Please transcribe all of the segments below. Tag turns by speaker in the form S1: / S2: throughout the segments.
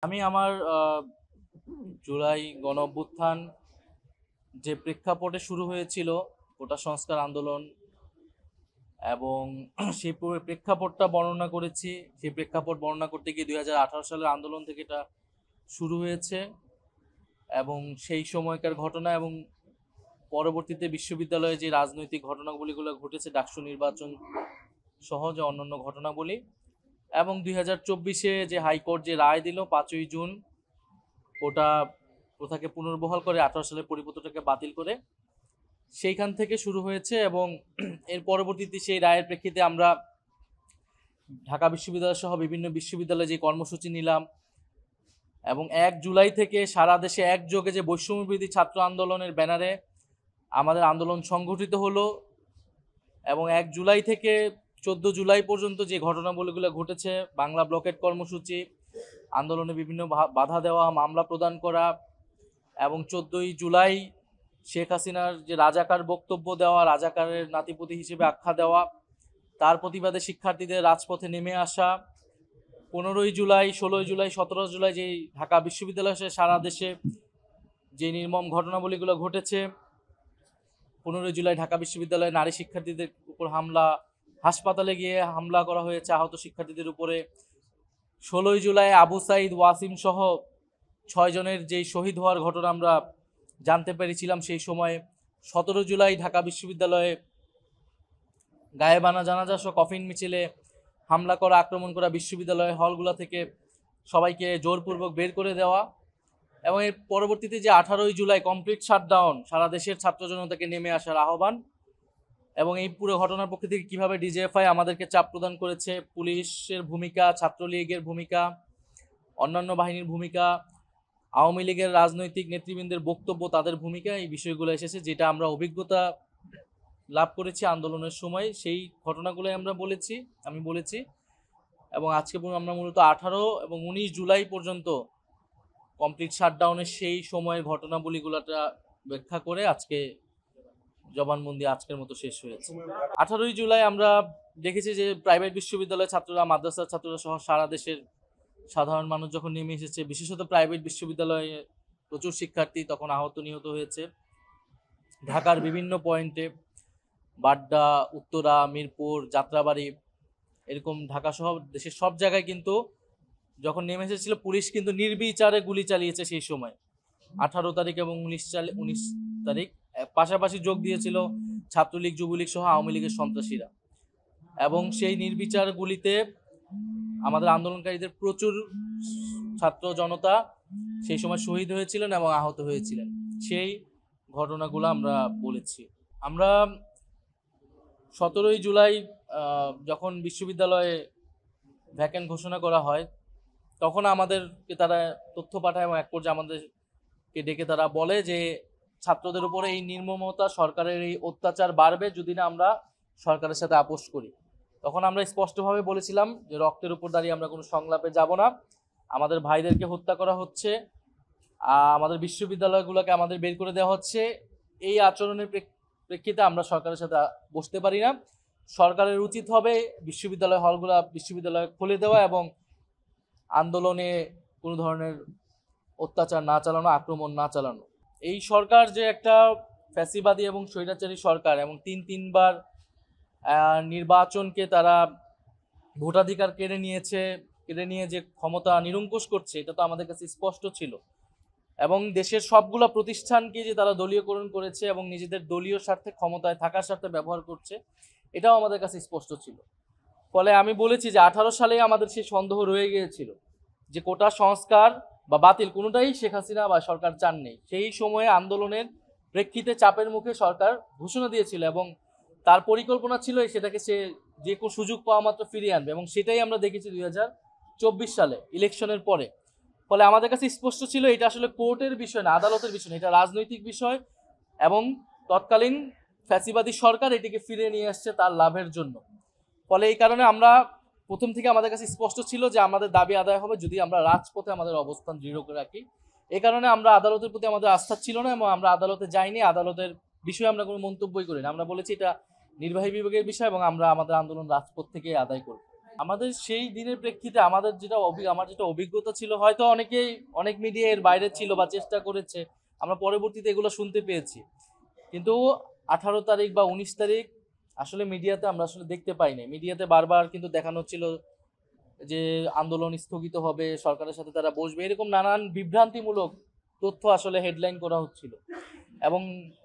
S1: আমি আমার জুলাই গণঅভ্যুত্থান যে প্রেক্ষাপটে শুরু হয়েছিল কোটা সংস্কার আন্দোলন এবং সেই প্রেক্ষাপটটা বর্ণনা করেছি। সেই প্রেক্ষাপট বর্ণনা করতে গিয়ে 2018 সালের আন্দোলন থেকে এটা শুরু হয়েছে এবং সেই সময়কার ঘটনা এবং পরবর্তীতে বিশ্ববিদ্যালয়ে যে রাজনৈতিক ঘটনাবলীগুলো ঘটেছে, ডাকসু নির্বাচন সহ যে অন্যান্য ঘটনাবলী এবং 2024-এ যে হাইকোর্ট যে রায় দিল 5ই জুন কোটা প্রথাকে পুনর্বহাল করে 18 সালের পরিপত্রটাকে বাতিল করে, সেইখান থেকে শুরু হয়েছে এবং এর পরবর্তীতে সেই রায়ের প্রেক্ষিতে আমরা ঢাকা বিশ্ববিদ্যালয় সহ বিভিন্ন বিশ্ববিদ্যালয়ে যে কর্মসূচি নিলাম এবং 1 জুলাই থেকে সারা দেশে একযোগে যে বৈষম্যবিরোধী ছাত্র আন্দোলনের ব্যানারে আমাদের আন্দোলন সংগঠিত হলো এবং 1 জুলাই থেকে 14 জুলাই পর্যন্ত যে ঘটনাবলীগুলো ঘটেছে, বাংলা ব্লকেট কর্মসূচি, আন্দোলনে বিভিন্ন বাধা দেওয়া, মামলা প্রদান করা এবং 14ই জুলাই শেখ হাসিনার যে রাজাকার বক্তব্য দেওয়া, রাজাকারের নাতিপুতি হিসেবে আখ্যা দেওয়া, তার প্রতিবাদে শিক্ষার্থীদের রাজপথে নেমে আসা, 15ই জুলাই, 16ই জুলাই, 17 জুলাই যে ঢাকা বিশ্ববিদ্যালয় সারা দেশে যে নির্মম ঘটনাবলীগুলো ঘটেছে, 15ই জুলাই ঢাকা বিশ্ববিদ্যালয়ে নারী শিক্ষার্থীদের উপর হামলা, হাসপাতালে গিয়ে হামলা করা হয়েছে আহত শিক্ষার্থীদের উপরে, 16ই জুলাই আবু সাইদ, ওয়াসিম সহ 6 জনের যেই শহীদ হওয়ার ঘটনা আমরা জানতে পেরেছিলাম সেই সময়ে, 17 জুলাই ঢাকা বিশ্ববিদ্যালয়ে গায়েবানা জানাজা সহ কফিন মিছিলে হামলা করা, আক্রমণ করা, বিশ্ববিদ্যালয়ের হলগুলো থেকে সবাইকে জোরপূর্বক বের করে দেওয়া এবং এর পরবর্তীতে যে 18ই জুলাই কমপ্লিট শাটডাউন, সারা দেশের ছাত্র জনতাকে নেমে আসার আহ্বান এবং এই পুরো ঘটনার পক্ষ থেকে কীভাবে ডিজিএফআই আমাদেরকে চাপ প্রদান করেছে, পুলিশের ভূমিকা, ছাত্রলীগের ভূমিকা, অন্যান্য বাহিনীর ভূমিকা, আওয়ামী লীগের রাজনৈতিক নেতৃবৃন্দের বক্তব্য, তাদের ভূমিকা, এই বিষয়গুলো এসেছে যেটা আমরা অভিজ্ঞতা লাভ করেছি আন্দোলনের সময়, সেই ঘটনাগুলোই আমি বলেছি এবং আজকে আমরা মূলত 18 এবং 19 জুলাই পর্যন্ত কমপ্লিট শাটডাউনের সেই সময়ের ঘটনাবলীগুলোটা ব্যাখ্যা করে আজকে জবানবন্দি আজকের মতো শেষ হয়েছে। 18ই জুলাই আমরা দেখেছি যে প্রাইভেট বিশ্ববিদ্যালয়ের ছাত্ররা, মাদ্রাসার ছাত্ররা সহ সারা দেশের সাধারণ মানুষ যখন নেমে এসেছে, বিশেষত প্রাইভেট বিশ্ববিদ্যালয়ে প্রচুর শিক্ষার্থী তখন আহত নিহত হয়েছে। ঢাকার বিভিন্ন পয়েন্টে, বাড্ডা, উত্তরা, মিরপুর, যাত্রাবাড়ি, এরকম ঢাকা সহ দেশের সব জায়গায় কিন্তু যখন নেমে এসেছিল পুলিশ কিন্তু নির্বিচারে গুলি চালিয়েছে সেই সময়, 18 তারিখ এবং 19 তারিখ। পাশাপাশি যোগ দিয়েছিল ছাত্রলীগ, যুবলীগ সহ আওয়ামী লীগের সন্ত্রাসীরা এবং সেই নির্বিচার গুলিতে আমাদের আন্দোলনকারীদের প্রচুর ছাত্র জনতা সেই সময় শহীদ হয়েছিলেন এবং আহত হয়েছিলেন। সেই ঘটনাগুলো আমরা বলেছি। আমরা 17ই জুলাই যখন বিশ্ববিদ্যালয়ে ভ্যাকেন্ট ঘোষণা করা হয় তখন আমাদেরকে তারা তথ্য পাঠায় এবং এক পর্যায়ে আমাদেরকে ডেকে তারা বলে যে ছাত্রদের উপরে এই নির্মমতা, সরকারের এই অত্যাচার বাড়বে যদি না আমরা সরকারের সাথে আপোষ করি। তখন আমরা স্পষ্টভাবে বলেছিলাম যে রক্তের উপর দাঁড়িয়ে আমরা কোনো সংলাপে যাব না, আমাদের ভাইদেরকে হত্যা করা হচ্ছে, আমাদের বিশ্ববিদ্যালয়গুলোকে আমাদের বের করে দেওয়া হচ্ছে, এই আচরণের প্রেক্ষিতে আমরা সরকারের সাথে বসতে পারি না। সরকারের উচিত হবে বিশ্ববিদ্যালয় হলগুলো বিশ্ববিদ্যালয় খুলে দেওয়া এবং আন্দোলনে কোনো ধরনের অত্যাচার না চালানো, আক্রমণ না চালানো। এই সরকার যে একটা ফ্যাসিবাদী এবং স্বৈরাচারী সরকার এবং তিনবার নির্বাচনকে তারা ভোটাধিকার কেড়ে নিয়ে যে ক্ষমতা নিরঙ্কুশ করছে, এটা তো আমাদের কাছে স্পষ্ট ছিল এবং দেশের সবগুলো প্রতিষ্ঠানকে যে তারা দলীয়করণ করেছে এবং নিজেদের দলীয় স্বার্থে ক্ষমতায় থাকার স্বার্থে ব্যবহার করছে, এটাও আমাদের কাছে স্পষ্ট ছিল। ফলে আমি বলেছি যে 18 সালে আমাদের সেই সন্দেহ রয়ে গিয়েছিল যে কোটা সংস্কার বা বাতিল কোনোটাই শেখ হাসিনা বা সরকার চাননি। সেই সময়ে আন্দোলনের প্রেক্ষিতে চাপের মুখে সরকার ঘোষণা দিয়েছিল এবং তার পরিকল্পনা ছিল সেটাকে সে যে কোনো সুযোগ পাওয়া মাত্র ফিরিয়ে আনবে এবং সেটাই আমরা দেখেছি 2024 সালে ইলেকশনের পরে। ফলে আমাদের কাছে স্পষ্ট ছিল এটা আসলে কোর্টের বিষয় না, আদালতের বিষয় না, এটা রাজনৈতিক বিষয় এবং তৎকালীন ফ্যাসিবাদী সরকার এটিকে ফিরিয়ে নিয়ে আসছে তার লাভের জন্য। ফলে এই কারণে আমরা প্রথম থেকে আমাদের কাছে স্পষ্ট ছিল যে আমাদের দাবি আদায় হবে যদি আমরা রাজপথে আমাদের অবস্থান দৃঢ় করে রাখি। এই কারণে আমরা আদালতের প্রতি আমাদের আস্থা ছিল না এবং আমরা আদালতে যাইনি, আদালতের বিষয়ে আমরা কোনো মন্তব্যই করি না। আমরা বলেছি এটা নির্বাহী বিভাগের বিষয় এবং আমরা আমাদের আন্দোলন রাজপথ থেকে আদায় করব। আমাদের সেই দিনের প্রেক্ষিতে আমাদের আমার যেটা অভিজ্ঞতা ছিল, হয়তো অনেক মিডিয়া এর বাইরে ছিল বা চেষ্টা করেছে, আমরা পরবর্তীতে এগুলো শুনতে পেয়েছি, কিন্তু 18 তারিখ বা 19 তারিখ আসলে মিডিয়াতে আমরা আসলে দেখতে পাইনি। মিডিয়াতে বারবার কিন্তু দেখানো হচ্ছিল যে আন্দোলন স্থগিত হবে, সরকারের সাথে তারা বসবে, এরকম নানান বিভ্রান্তিমূলক তথ্য আসলে হেডলাইন করা হচ্ছিল। এবং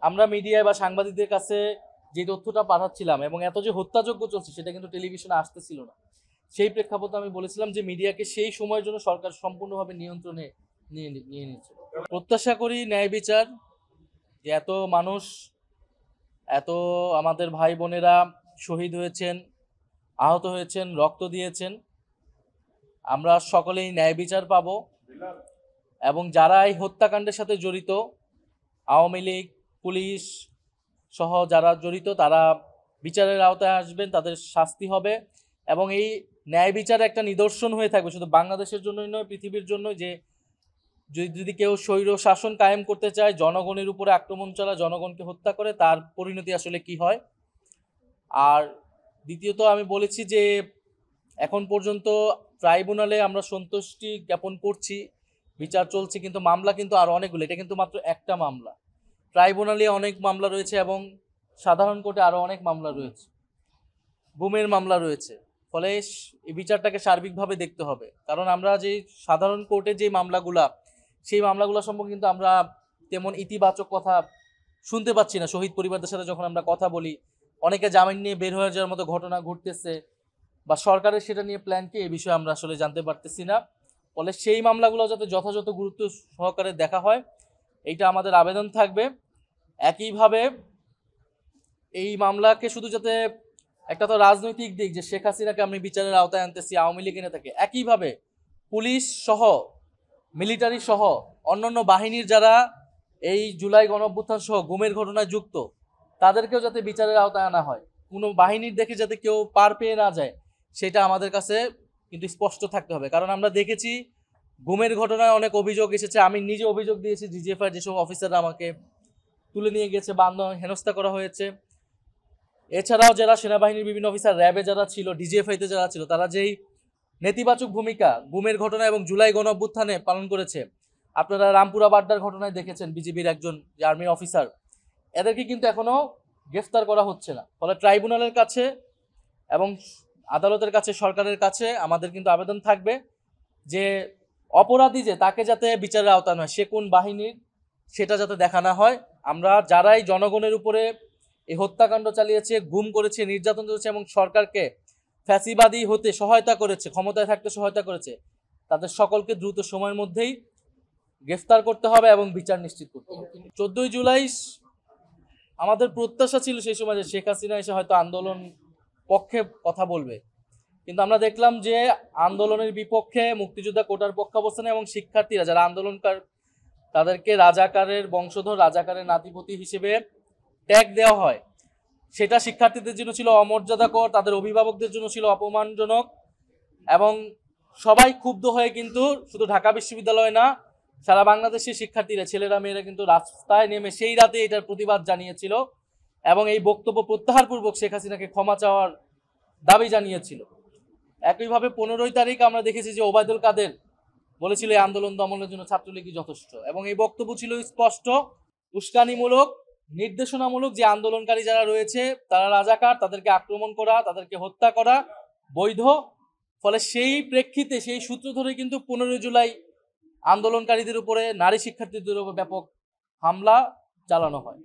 S1: আমরা মিডিয়ায় বা সাংবাদিকদের কাছে যে তথ্যটা পাঠাচ্ছিলাম এবং এত যে হত্যাযজ্ঞ চলছে সেটা কিন্তু টেলিভিশনে আসতেছিল না। সেই প্রেক্ষাপটে আমি বলেছিলাম যে মিডিয়াকে সেই সময়ের জন্য সরকার সম্পূর্ণভাবে নিয়ন্ত্রণে নিয়ে নিচ্ছে। প্রত্যাশা করি ন্যায় বিচার, যে এত মানুষ, এত আমাদের ভাই বোনেরা শহীদ হয়েছেন, আহত হয়েছেন, রক্ত দিয়েছেন, আমরা সকলেই ন্যায় বিচার পাব। এবং যারা এই হত্যাকাণ্ডের সাথে জড়িত, আওয়ামী লীগ, পুলিশ সহ যারা জড়িত, তারা বিচারের আওতায় আসবেন, তাদের শাস্তি হবে। এবং এই ন্যায় বিচার একটা নিদর্শন হয়ে থাকবে শুধু বাংলাদেশের জন্যই নয়, পৃথিবীর জন্য, যে যদি কেউ স্বৈর শাসন কায়েম করতে চায়, জনগণের উপরে আক্রমণ চালা, জনগণকে হত্যা করে, তার পরিণতি আসলে কি হয়। আর দ্বিতীয়ত আমি বলেছি যে এখন পর্যন্ত ট্রাইব্যুনালে আমরা সন্তুষ্টি জ্ঞাপন করছি, বিচার চলছে, কিন্তু মামলা কিন্তু আরো অনেকগুলো, এটা কিন্তু মাত্র একটা মামলা। ট্রাইব্যুনালে অনেক মামলা রয়েছে এবং সাধারণ কোর্টে আরো অনেক মামলা রয়েছে, গুমের মামলা রয়েছে। ফলে এই বিচারটাকে সার্বিকভাবে দেখতে হবে, কারণ আমরা যে সাধারণ কোর্টে যে মামলাগুলা, সেই মামলাগুলো সম্পর্কে কিন্তু আমরা তেমন ইতিবাচক কথা শুনতে পাচ্ছি না। শহীদ পরিবারদের সাথে যখন আমরা কথা বলি, অনেকে জামিন নিয়ে বের হয়ে যাওয়ার মতো ঘটনা ঘটতেছে, বা সরকারের সেটা নিয়ে প্ল্যান কি, এই বিষয়ে আমরা আসলে জানতে পারতেছি না। ফলে সেই মামলাগুলো যাতে যথাযথ গুরুত্ব সহকারে দেখা হয়, এইটা আমাদের আবেদন থাকবে। একইভাবে এই মামলাকে শুধু যাতে, একটা তো রাজনৈতিক দিক যে শেখ হাসিনাকে আমি বিচারের আওতায় আনতেছি, আওয়ামী লীগ এনে থাকে, একইভাবে পুলিশ সহ, মিলিটারি সহ অন্যান্য বাহিনীর যারা এই জুলাই গণঅভ্যুত্থান সহ গুমের ঘটনায় যুক্ত, তাদেরকেও যাতে বিচারের আওতায় আনা হয়। কোনো বাহিনীর দেখে যাতে কেউ পার পেয়ে না যায়, সেটা আমাদের কাছে কিন্তু স্পষ্ট থাকতে হবে। কারণ আমরা দেখেছি গুমের ঘটনায় অনেক অভিযোগ এসেছে, আমি নিজে অভিযোগ দিয়েছি, ডিজিএফআই যেসব অফিসাররা আমাকে তুলে নিয়ে গেছে বা হেনস্থা করা হয়েছে। এছাড়াও যারা সেনাবাহিনীর বিভিন্ন অফিসার, র্যাবে যারা ছিল, ডিজিএফআইতে যারা ছিল, তারা যেই নেতিবাচক ভূমিকা গুমের ঘটনা এবং জুলাই গণঅভ্যুত্থানে পালন করেছে, আপনারা রামপুরা বাড্ডার ঘটনায় দেখেছেন, বিজিবির একজন আর্মি অফিসার, এদেরকে কিন্তু এখনো গ্রেফতার করা হচ্ছে না। ফলে ট্রাইব্যুনালের কাছে এবং আদালতের কাছে, সরকারের কাছে আমাদের কিন্তু আবেদন থাকবে যে অপরাধী যে, তাকে যাতে বিচারের আওতায় নয়, সে কোন বাহিনীর সেটা যাতে দেখা না হয়। আমরা যারাই জনগণের উপরে এই হত্যাকাণ্ড চালিয়েছে, গুম করেছে, নির্যাতন করেছে এবং সরকারকে ফ্যাসিবাদী হতে সহায়তা করেছে, ক্ষমতায় থাকতে সহায়তা করেছে, তাদের সকলকে দ্রুত সময়ের মধ্যেই গ্রেফতার করতে হবে এবং বিচার নিশ্চিত করতে হবে। 14ই জুলাই আমাদের প্রত্যাশা ছিল সেই সময় যে শেখ হাসিনা এসে হয়তো আন্দোলন পক্ষে কথা বলবে, কিন্তু আমরা দেখলাম যে আন্দোলনের বিপক্ষে মুক্তিযোদ্ধা কোটার পক্ষাবস্থানে এবং শিক্ষার্থীরা যারা আন্দোলনকার, তাদেরকে রাজাকারের বংশধর, রাজাকারের নাতিপতি হিসেবে ট্যাগ দেওয়া হয়। সেটা শিক্ষার্থীদের জন্য ছিল অমর্যাদাকর, তাদের অভিভাবকদের জন্য ছিল অপমানজনক। এবং সবাই ক্ষুব্ধ হয়ে কিন্তু শুধু ঢাকা বিশ্ববিদ্যালয় না, সারা বাংলাদেশের শিক্ষার্থীরা, ছেলেরা মেয়েরা কিন্তু রাস্তায় নেমে সেই রাতে এটার প্রতিবাদ জানিয়েছিল এবং এই বক্তব্য প্রত্যাহারপূর্বক শেখ হাসিনাকে ক্ষমা চাওয়ার দাবি জানিয়েছিল। একইভাবে 15ই তারিখ আমরা দেখেছি যে ওবায়দুল কাদের বলেছিল এই আন্দোলন দমনের জন্য ছাত্রলীগই যথেষ্ট, এবং এই বক্তব্য ছিল স্পষ্ট উস্কানিমূলক, নির্দেশনামূলক, যে আন্দোলনকারী যারা রয়েছে তারা রাজাকার, তাদেরকে আক্রমণ করা, তাদেরকে হত্যা করা বৈধ। ফলে সেই প্রেক্ষিতে, সেই সূত্র ধরে কিন্তু 15ই জুলাই আন্দোলনকারীদের উপরে, নারী শিক্ষার্থীদের উপর ব্যাপক হামলা চালানো হয়।